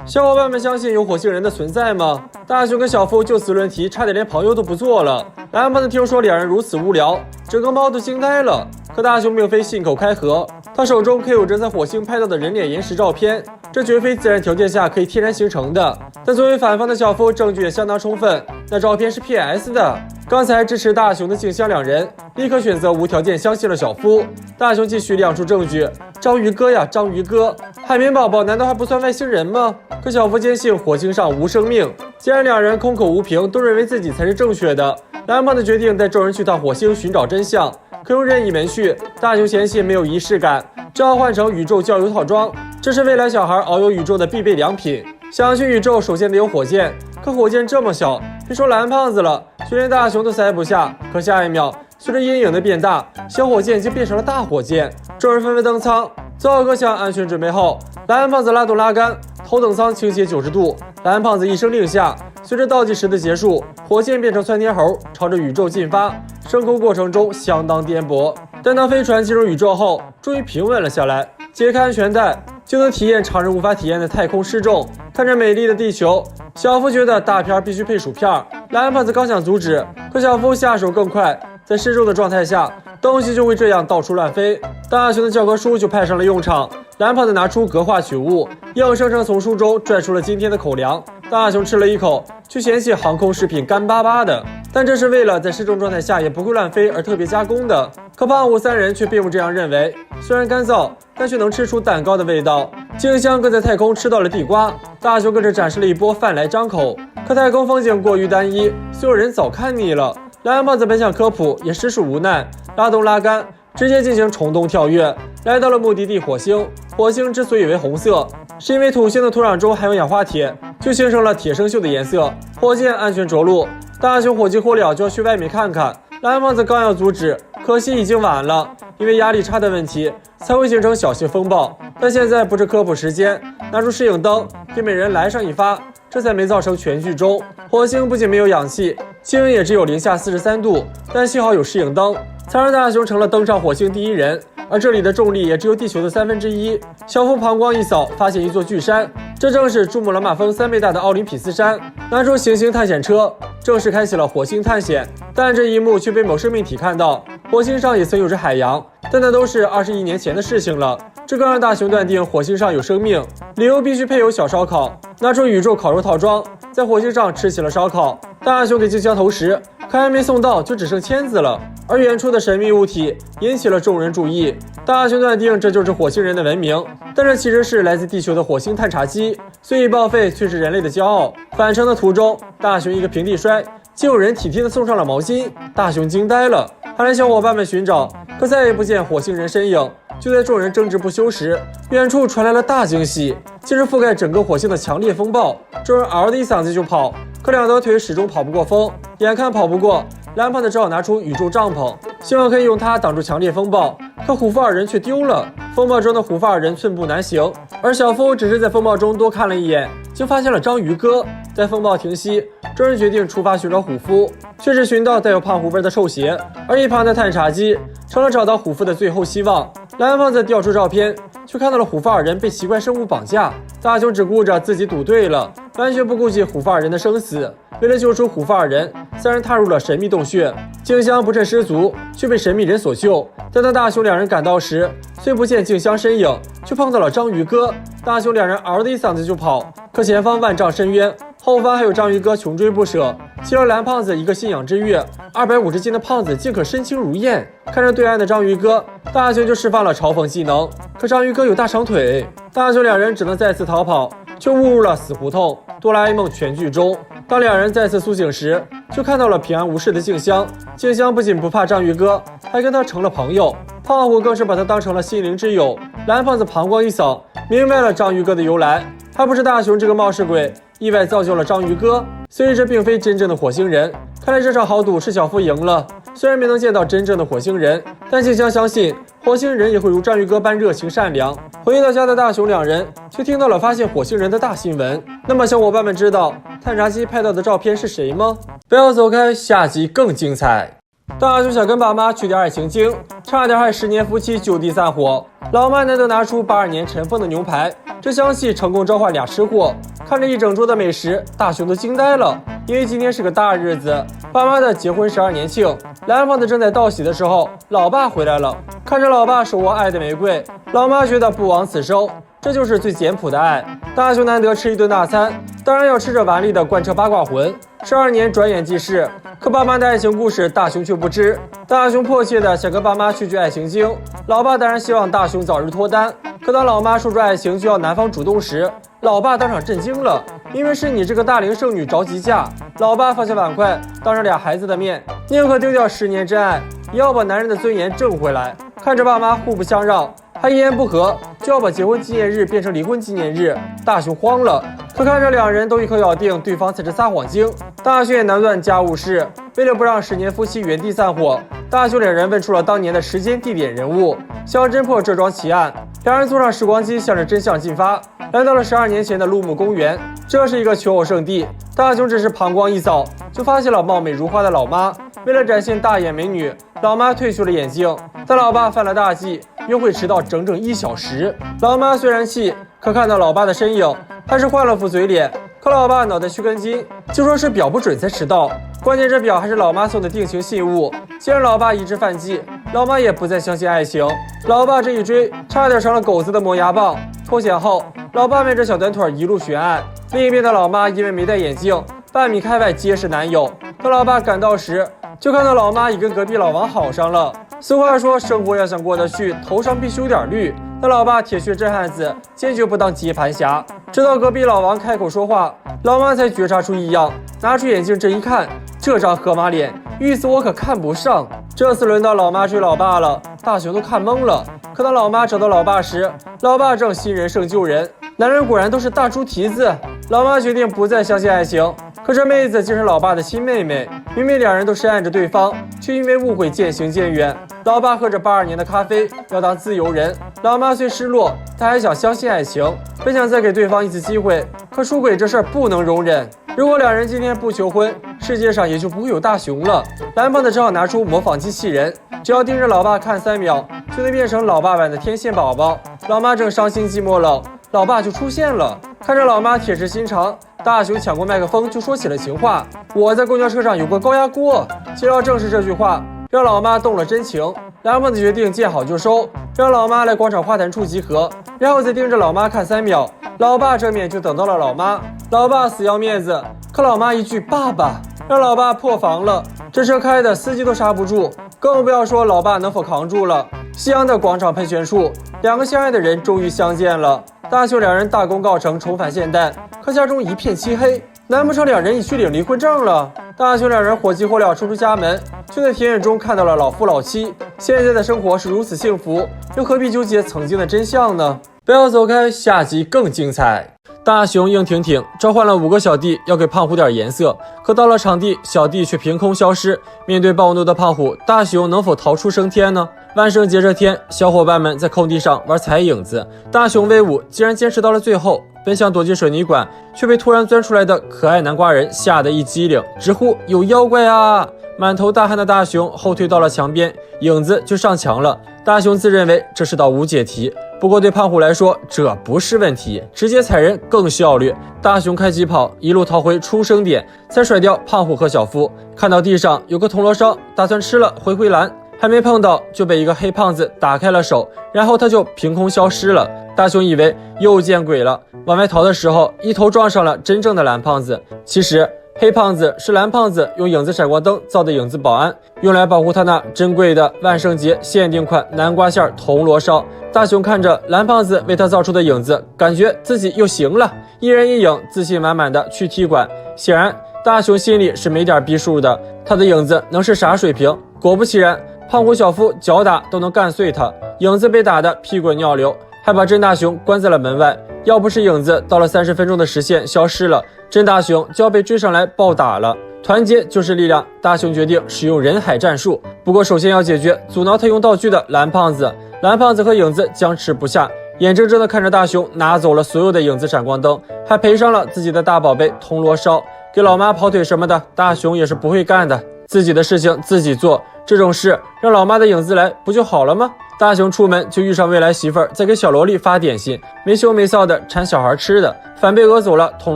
小伙伴们相信有火星人的存在吗？大雄跟小夫就此论题，差点连朋友都不做了。蓝胖子听说两人如此无聊，整个猫都惊呆了。可大雄并非信口开河，他手中可有着在火星拍到的人脸岩石照片，这绝非自然条件下可以天然形成的。但作为反方的小夫，证据也相当充分，那照片是 PS 的。刚才支持大雄的静香两人立刻选择无条件相信了小夫。大雄继续亮出证据：章鱼哥呀，章鱼哥，海绵宝宝难道还不算外星人吗？可小夫坚信火星上无生命。既然两人空口无凭，都认为自己才是正确的，蓝胖子决定带众人去到火星寻找真相。可用任意门序，大雄嫌弃没有仪式感，这要换成宇宙郊游套装，这是未来小孩遨游宇宙的必备良品。想去宇宙，首先得有火箭，可火箭这么小，别说蓝胖子了，就连大雄都塞不下。可下一秒，随着阴影的变大，小火箭就变成了大火箭。众人纷纷登舱，做好各项安全准备后，蓝胖子拉动拉杆，头等舱倾斜90度。蓝胖子一声令下，随着倒计时的结束，火箭变成窜天猴，朝着宇宙进发。升空过程中相当颠簸，但当飞船进入宇宙后，终于平稳了下来。解开安全带，就能体验常人无法体验的太空失重。看着美丽的地球，小夫觉得大片必须配薯片。蓝胖子刚想阻止，可小夫下手更快，在失重的状态下，东西就会这样到处乱飞。大雄的教科书就派上了用场。蓝胖子拿出格化取物，硬生生从书中拽出了今天的口粮。大雄吃了一口，却嫌弃航空食品干巴巴的，但这是为了在失重状态下也不会乱飞而特别加工的。可胖虎三人却并不这样认为，虽然干燥，但却能吃出蛋糕的味道。静香更在太空吃到了地瓜，大雄跟着展示了一波饭来张口。可太空风景过于单一，所有人早看腻了。蓝胖子本想科普，也实属无奈，拉动拉杆，直接进行虫洞跳跃，来到了目的地火星。火星之所以为红色，是因为土星的土壤中含有氧化铁，就形成了铁生锈的颜色。火箭安全着陆，大雄火急火燎就要去外面看看。蓝胖子刚要阻止，可惜已经晚了，因为压力差的问题才会形成小型风暴。但现在不是科普时间，拿出摄影灯给每人来上一发，这才没造成全剧终。火星不仅没有氧气，气温也只有-43度，但幸好有摄影灯，才让大雄成了登上火星第一人。而这里的重力也只有地球的1/3。小夫膀胱一扫，发现一座巨山，这正是珠穆朗玛峰3倍大的奥林匹斯山。拿出行星探险车，正式开启了火星探险。但这一幕却被某生命体看到，火星上也曾有着海洋，但那都是21年前的事情了。这更让大雄断定火星上有生命，理由必须配有小烧烤。拿出宇宙烤肉套装，在火星上吃起了烧烤。大雄给静香投食，可还没送到，就只剩签子了。而远处的神秘物体引起了众人注意，大雄断定这就是火星人的文明，但这其实是来自地球的火星探查机，虽已报废，却是人类的骄傲。返程的途中，大雄一个平地摔，竟有人体贴地送上了毛巾，大雄惊呆了，还来小伙伴们寻找，可再也不见火星人身影。就在众人争执不休时，远处传来了大惊喜，竟是覆盖整个火星的强烈风暴。众人嗷的一嗓子就跑，可两条腿始终跑不过风，眼看跑不过，蓝胖子只好拿出宇宙帐篷，希望可以用它挡住强烈风暴。可虎父二人却丢了，风暴中的虎父二人寸步难行，而小夫只是在风暴中多看了一眼，就发现了章鱼哥。在风暴停息，众人决定出发寻找虎夫，却是寻到带有胖虎味的臭鞋，而一旁的探查机成了找到虎夫的最后希望。蓝胖子调出照片，却看到了虎父二人被奇怪生物绑架。大雄只顾着自己赌对了，完全不顾及虎父二人的生死。为了救出虎父二人，三人踏入了神秘洞穴。静香不慎失足，却被神秘人所救。但当大雄两人赶到时，虽不见静香身影，却碰到了章鱼哥。大雄两人嗷的一嗓子就跑，可前方万丈深渊，后方还有章鱼哥穷追不舍，给了蓝胖子一个信仰之跃。250斤的胖子竟可身轻如燕。看着对岸的章鱼哥，大雄就释放了嘲讽技能，可章鱼哥有大长腿，大雄两人只能再次逃跑，却误入了死胡同。哆啦 A 梦全剧终。当两人再次苏醒时，就看到了平安无事的静香。静香不仅不怕章鱼哥，还跟他成了朋友。胖虎更是把他当成了心灵之友。蓝胖子膀胱一扫，明白了章鱼哥的由来，还不是大雄这个冒失鬼意外造就了章鱼哥，所以这并非真正的火星人。看来这场豪赌是小夫赢了。虽然没能见到真正的火星人，但静香相信火星人也会如章鱼哥般热情善良。回到家的大雄两人却听到了发现火星人的大新闻。那么小伙伴们知道探查机拍到的照片是谁吗？不要走开，下集更精彩。大雄想跟爸妈去点爱情经，差点害10年夫妻就地散伙。老妈难得拿出82年尘封的牛排，这香气成功召唤俩吃货。看着一整桌的美食，大雄都惊呆了，因为今天是个大日子，爸妈的结婚12年庆。蓝胖子正在道喜的时候，老爸回来了，看着老爸手握爱的玫瑰，老妈觉得不枉此生。这就是最简朴的爱。大雄难得吃一顿大餐，当然要吃着碗里的贯彻八卦魂。12年转眼即逝，可爸妈的爱情故事大雄却不知。大雄迫切的想跟爸妈去爱情经，老爸当然希望大雄早日脱单。可当老妈说出爱情就要男方主动时，老爸当场震惊了，因为是你这个大龄剩女着急嫁。老爸放下碗筷，当着俩孩子的面，宁可丢掉10年真爱，也要把男人的尊严挣回来。看着爸妈互不相让，还一言不合就要把结婚纪念日变成离婚纪念日，大雄慌了。可看着两人都一口咬定对方才是撒谎精，大雄也难断家务事。为了不让10年夫妻原地散伙，大雄两人问出了当年的时间、地点、人物，想要侦破这桩奇案。两人坐上时光机，向着真相进发，来到了12年前的陆木公园。这是一个求偶圣地，大雄只是膀胱一扫，就发现了貌美如花的老妈。为了展现大眼美女，老妈褪去了眼镜，但老爸犯了大忌，约会迟到整整1小时。老妈虽然气，可看到老爸的身影，还是换了副嘴脸。可老爸脑袋去根筋，就说是表不准才迟到。关键这表还是老妈送的定情信物。既然老爸一直犯忌，老妈也不再相信爱情。老爸这一追，差点成了狗子的磨牙棒。脱险后，老爸迈着小短腿一路寻爱。另一边的老妈因为没戴眼镜，半米开外皆是男友。等老爸赶到时，就看到老妈已跟隔壁老王好上了。俗话说，生活要想过得去，头上必须有点绿。但老爸铁血真汉子，坚决不当接盘侠。直到隔壁老王开口说话，老妈才觉察出异样，拿出眼镜这一看，这张河马脸，遇死我可看不上。这次轮到老妈追老爸了，大雄都看懵了。可当老妈找到老爸时，老爸正新人胜旧人，男人果然都是大猪蹄子。老妈决定不再相信爱情，可这妹子竟是老爸的亲妹妹。明明两人都深爱着对方，却因为误会渐行渐远。老爸喝着82年的咖啡，要当自由人。老妈虽失落，但还想相信爱情，本想再给对方一次机会。可出轨这事儿不能容忍。如果两人今天不求婚，世界上也就不会有大雄了。蓝胖子只好拿出模仿机器人，只要盯着老爸看3秒，就能变成老爸版的天线宝宝。老妈正伤心寂寞冷，老爸就出现了。看着老妈铁石心肠，大雄抢过麦克风就说起了情话：我在公交车上有个高压锅。接到正是这句话，让老妈动了真情。蓝胖子决定见好就收，让老妈来广场花坛处集合，然后再盯着老妈看3秒。老爸正面就等到了老妈，老爸死要面子，可老妈一句爸爸，让老爸破防了。这车开的司机都刹不住，更不要说老爸能否扛住了。夕阳的广场喷泉处，两个相爱的人终于相见了。大雄两人大功告成，重返现代，可家中一片漆黑。难不成两人已去领离婚证了？大雄两人火急火燎冲出家门，却在田野中看到了老夫老妻。现在的生活是如此幸福，又何必纠结曾经的真相呢？不要走开，下集更精彩。大雄硬挺挺召唤了5个小弟，要给胖虎点颜色，可到了场地，小弟却凭空消失。面对暴怒的胖虎，大雄能否逃出升天呢？万圣节这天，小伙伴们在空地上玩踩影子，大雄威武，竟然坚持到了最后。本想躲进水泥管，却被突然钻出来的可爱南瓜人吓得一激灵，直呼有妖怪啊！满头大汗的大雄后退到了墙边，影子就上墙了。大雄自认为这是道无解题，不过对胖虎来说这不是问题，直接踩人更效率。大雄开疾跑，一路逃回出生点，才甩掉胖虎和小夫。看到地上有个铜锣烧，打算吃了回蓝，还没碰到就被一个黑胖子打开了手，然后他就凭空消失了。大雄以为又见鬼了，往外逃的时候一头撞上了真正的蓝胖子。其实黑胖子是蓝胖子用影子闪光灯造的影子保安，用来保护他那珍贵的万圣节限定款南瓜馅铜锣烧。大雄看着蓝胖子为他造出的影子，感觉自己又行了，一人一影，自信满满的去踢馆。显然大雄心里是没点逼数的，他的影子能是啥水平？果不其然，胖虎小夫脚打都能干碎他，影子被打得屁滚尿流，还把甄大雄关在了门外。要不是影子到了30分钟的时限消失了，甄大雄就要被追上来暴打了。团结就是力量，大雄决定使用人海战术，不过首先要解决阻挠他用道具的蓝胖子。蓝胖子和影子僵持不下，眼睁睁地看着大雄拿走了所有的影子闪光灯，还赔上了自己的大宝贝铜锣烧。给老妈跑腿什么的，大雄也是不会干的。自己的事情自己做，这种事让老妈的影子来不就好了吗？大雄出门就遇上未来媳妇儿在给小萝莉发点心，没羞没臊的馋小孩吃的，反被讹走了铜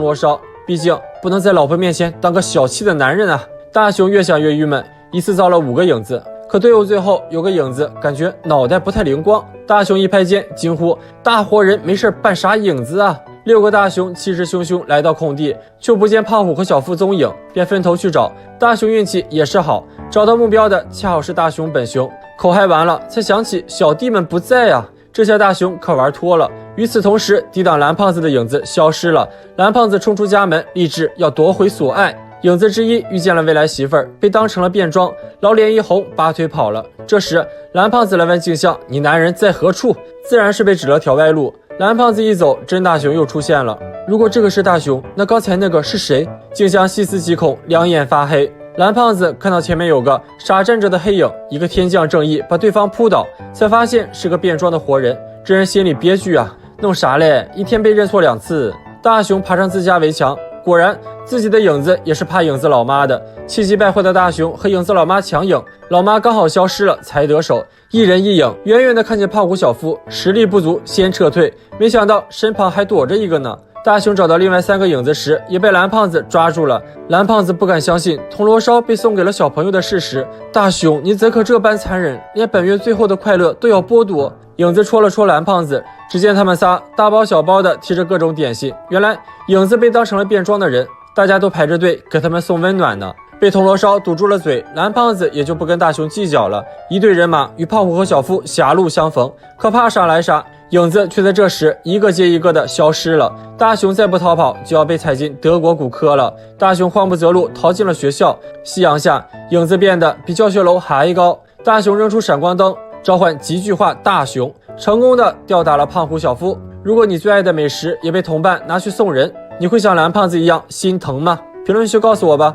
锣烧。毕竟不能在老婆面前当个小气的男人啊！大雄越想越郁闷，一次造了5个影子，可队伍最后有个影子感觉脑袋不太灵光，大雄一拍肩惊呼：大活人没事扮啥影子啊！6个大雄气势汹汹来到空地，却不见胖虎和小夫踪影，便分头去找。大雄运气也是好，找到目标的恰好是大雄本雄，口嗨完了才想起小弟们不在啊，这下大雄可玩脱了。与此同时，抵挡蓝胖子的影子消失了，蓝胖子冲出家门，立志要夺回所爱。影子之一遇见了未来媳妇儿，被当成了便装，老脸一红，拔腿跑了。这时蓝胖子来问镜像：你男人在何处？自然是被指了条歪路。蓝胖子一走，真大雄又出现了。如果这个是大雄，那刚才那个是谁？镜像细思极恐，两眼发黑。蓝胖子看到前面有个傻站着的黑影，一个天降正义把对方扑倒，才发现是个变装的活人。这人心里憋屈啊，弄啥嘞？一天被认错2次。大雄爬上自家围墙，果然自己的影子也是怕影子老妈的。气急败坏的大雄和影子老妈抢影，老妈刚好消失了才得手，一人一影。远远的看见胖虎小夫实力不足，先撤退，没想到身旁还躲着一个呢。大雄找到另外3个影子时，也被蓝胖子抓住了。蓝胖子不敢相信铜锣烧被送给了小朋友的事实。大雄，你怎可这般残忍，连本月最后的快乐都要剥夺？影子戳了戳蓝胖子，只见他们仨大包小包的提着各种点心。原来影子被当成了变装的人，大家都排着队给他们送温暖呢。被铜锣烧堵住了嘴，蓝胖子也就不跟大雄计较了。一队人马与胖虎和小夫狭路相逢，可怕啥来啥，影子却在这时一个接一个的消失了。大雄再不逃跑，就要被踩进德国骨科了。大雄慌不择路，逃进了学校。夕阳下，影子变得比教学楼还高。大雄扔出闪光灯，召唤极巨化大雄，成功的吊打了胖虎小夫。如果你最爱的美食也被同伴拿去送人，你会像蓝胖子一样心疼吗？评论区告诉我吧。